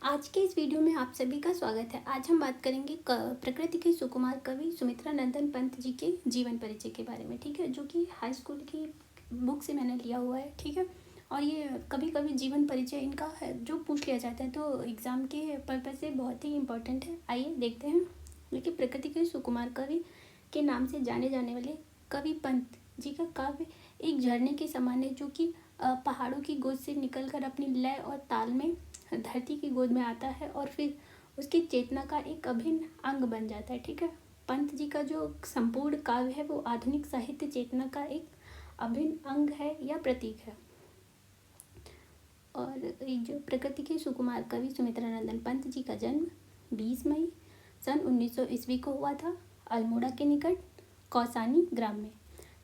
आज के इस वीडियो में आप सभी का स्वागत है। आज हम बात करेंगे प्रकृति के सुकुमार कवि सुमित्रा नंदन पंत जी के जीवन परिचय के बारे में, ठीक है, जो कि हाई स्कूल की बुक से मैंने लिया हुआ है, ठीक है। और ये कभी कभी जीवन परिचय इनका है जो पूछ लिया जाता है, तो एग्ज़ाम के पर्पज़ से बहुत ही इम्पोर्टेंट है। आइए देखते हैं। देखिए, प्रकृति के सुकुमार कवि के नाम से जाने जाने वाले कवि पंत जी का काव्य एक झरने के समान है, जो कि पहाड़ों की गोद से निकलकर अपनी लय और ताल में धरती की गोद में आता है और फिर उसकी चेतना का एक अभिन्न अंग बन जाता है, ठीक है। पंत जी का जो संपूर्ण काव्य है वो आधुनिक साहित्य चेतना का एक अभिन्न अंग है या प्रतीक है। और एक जो प्रकृति के सुकुमार कवि सुमित्रा नंदन पंत जी का जन्म 20 मई सन 1900 ईस्वी को हुआ था, अल्मोड़ा के निकट कौसानी ग्राम में,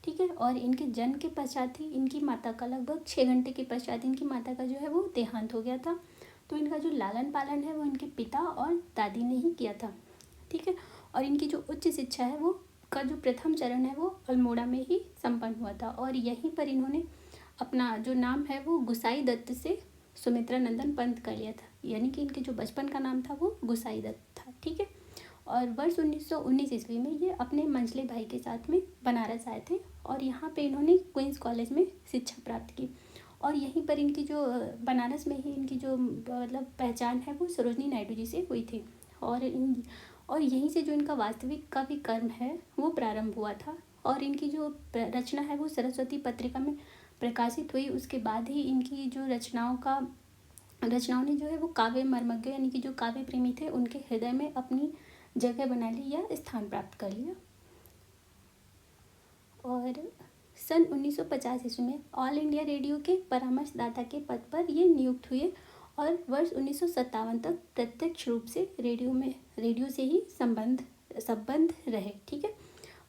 ठीक है। और इनके जन्म के पश्चात ही इनकी माता का लगभग 6 घंटे के पश्चात इनकी माता का जो है वो देहांत हो गया था। तो इनका जो लालन पालन है वो इनके पिता और दादी ने ही किया था, ठीक है। और इनकी जो उच्च शिक्षा है वो का जो प्रथम चरण है वो अल्मोड़ा में ही संपन्न हुआ था, और यहीं पर इन्होंने अपना जो नाम है वो गुसाई दत्त से सुमित्रा नंदन पंत कर लिया था, यानी कि इनके जो बचपन का नाम था वो गुसाई दत्त था, ठीक है। और वर्ष 1919 ईस्वी में ये अपने मंझले भाई के साथ में बनारस आए थे, और यहाँ पे इन्होंने क्वींस कॉलेज में शिक्षा प्राप्त की। और यहीं पर इनकी जो बनारस में ही इनकी जो मतलब पहचान है वो सरोजनी नायडू जी से हुई थी। और यहीं से जो इनका वास्तविक काव्य कर्म है वो प्रारंभ हुआ था। और इनकी जो रचना है वो सरस्वती पत्रिका में प्रकाशित हुई। उसके बाद ही इनकी जो रचनाओं ने जो है वो काव्य मर्मज्ञ यानी कि जो काव्य प्रेमी थे उनके हृदय में अपनी जगह बना ली या स्थान प्राप्त कर लिया। और सन 1950 ईस्वी में ऑल इंडिया रेडियो के परामर्शदाता के पद पर ये नियुक्त हुए, और वर्ष 1957 तक प्रत्यक्ष रूप से रेडियो से ही संबंध रहे, ठीक है।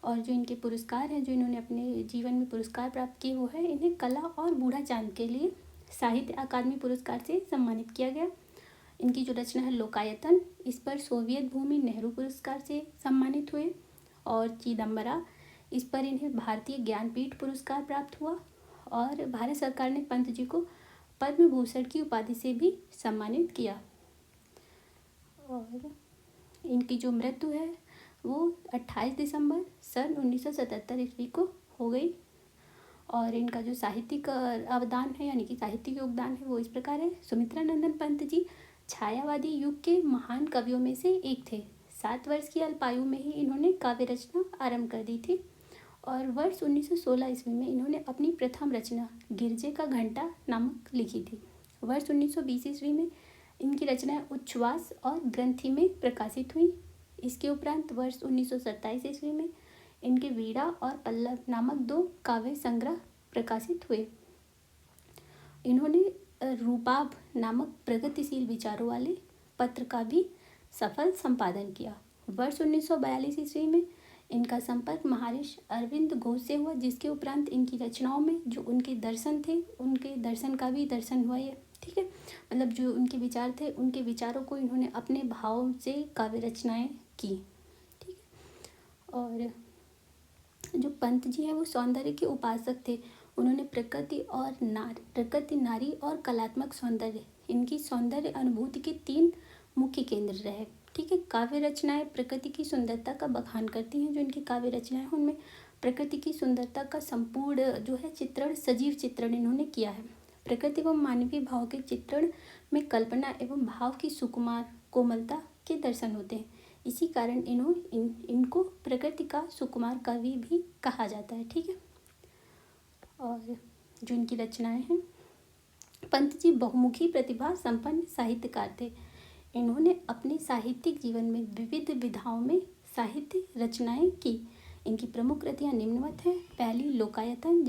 और जो इनके पुरस्कार हैं, जो इन्होंने अपने जीवन में पुरस्कार प्राप्त किए, वो है इन्हें कला और बूढ़ा चांद के लिए साहित्य अकादमी पुरस्कार से सम्मानित किया गया। इनकी जो रचना है लोकायतन, इस पर सोवियत भूमि नेहरू पुरस्कार से सम्मानित हुए। और चिदम्बरा, इस पर इन्हें भारतीय ज्ञानपीठ पुरस्कार प्राप्त हुआ। और भारत सरकार ने पंत जी को पद्म भूषण की उपाधि से भी सम्मानित किया। और इनकी जो मृत्यु है वो 28 दिसंबर सन 1977 ईस्वी को हो गई। और इनका जो साहित्यिक अवदान है यानी कि साहित्यिक योगदान है वो इस प्रकार है। सुमित्रा नंदन पंत जी छायावादी युग के महान कवियों में से एक थे। 7 वर्ष की अल्पायु में ही इन्होंने काव्य रचना आरंभ कर दी थी। और वर्ष 1916 ईस्वी में इन्होंने अपनी प्रथम रचना गिरजे का घंटा नामक लिखी थी। वर्ष 1920 ईस्वी में इनकी रचनाएं उच्छ्वास और ग्रंथि में प्रकाशित हुई। इसके उपरांत वर्ष 1927 ईस्वी में इनके वीणा और पल्लव नामक 2 काव्य संग्रह प्रकाशित हुए। इन्होंने रूबाब नामक प्रगतिशील विचारों वाले पत्र का भी सफल संपादन किया। वर्ष 1942 ईस्वी में इनका संपर्क महर्षि अरविंद घोष से हुआ, जिसके उपरांत इनकी रचनाओं में जो उनके दर्शन थे उनके दर्शन का भी दर्शन हुआ है, ठीक है। मतलब जो उनके विचार थे उनके विचारों को इन्होंने अपने भाव से काव्य रचनाएं की, ठीक है। और जो पंत जी हैं वो सौंदर्य के उपासक थे। उन्होंने प्रकृति, नारी और कलात्मक सौंदर्य, इनकी सौंदर्य अनुभूति के 3 मुख्य केंद्र रहे, ठीक है। काव्य रचनाएं प्रकृति की सुंदरता का बखान करती हैं। जो इनकी काव्य रचनाएं उनमें प्रकृति की सुंदरता का संपूर्ण जो है चित्रण, सजीव चित्रण इन्होंने किया है। प्रकृति व मानवीय भाव के चित्रण में कल्पना एवं भाव की सुकुमार कोमलता के दर्शन होते हैं। इसी कारण इनको प्रकृति का सुकुमार कवि भी कहा जाता है, ठीक है। और जो इनकी रचनाएं हैं, पंत जी बहुमुखी प्रतिभा संपन्न साहित्यकार थे। इन्होंने अपने साहित्यिक जीवन में विविध विधाओं में साहित्य रचनाएं की। इनकी प्रमुख कृतियाँ निम्नवत हैं। पहली लोकायतन,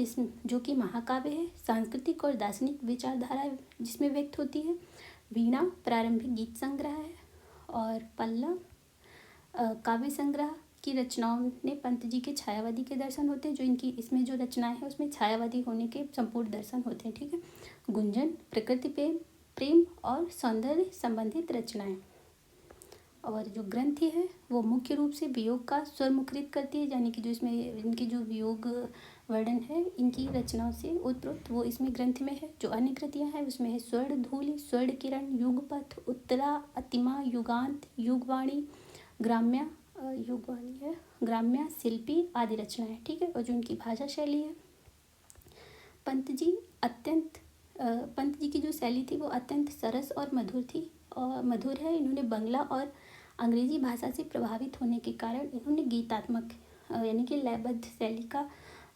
जो कि महाकाव्य है, सांस्कृतिक और दार्शनिक विचारधारा जिसमें व्यक्त होती है। वीणा प्रारंभिक गीत संग्रह है। और पल्लव काव्य संग्रह की रचनाओं में पंत जी के छायावादी के दर्शन होते हैं। जो इनकी इसमें जो रचनाएं हैं उसमें छायावादी होने के संपूर्ण दर्शन होते हैं, ठीक है। गुंजन प्रकृति प्रेम और सौंदर्य संबंधित रचनाएं। और जो ग्रंथि है वो मुख्य रूप से वियोग का स्वर मुखरित करती है, यानी कि जो इसमें इनकी जो वियोग वर्णन है इनकी रचनाओं से उत्प्रोत वो इसमें ग्रंथ में है। जो अन्य कृतियाँ हैं उसमें है स्वर्ण धूलि, स्वर्ण किरण, युगपथ, उत्तरा, अतिमा, युगांत, युगवाणी, ग्राम्या, युगवाणी है, ग्राम्या, शिल्पी आदि रचनाएं। ठीक है। और जो उनकी भाषा शैली है, पंत जी अत्यंत पंत जी की जो शैली थी वो अत्यंत सरस और मधुर थी और मधुर है। इन्होंने बंगला और अंग्रेजी भाषा से प्रभावित होने के कारण इन्होंने गीतात्मक यानी कि लयबद्ध शैली का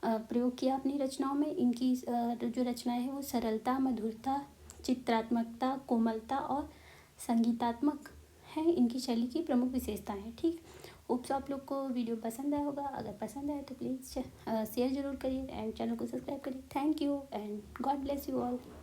प्रयोग किया अपनी रचनाओं में। इनकी जो रचनाएं हैं वो सरलता, मधुरता, चित्रात्मकता, कोमलता और संगीतात्मक हैं। इनकी शैली की प्रमुख विशेषताएं हैं। ठीक। होप्स आप लोग को वीडियो पसंद आया होगा। अगर पसंद आए तो प्लीज़ शेयर ज़रूर करिए एंड चैनल को सब्सक्राइब करिए। Thank you and God bless you all.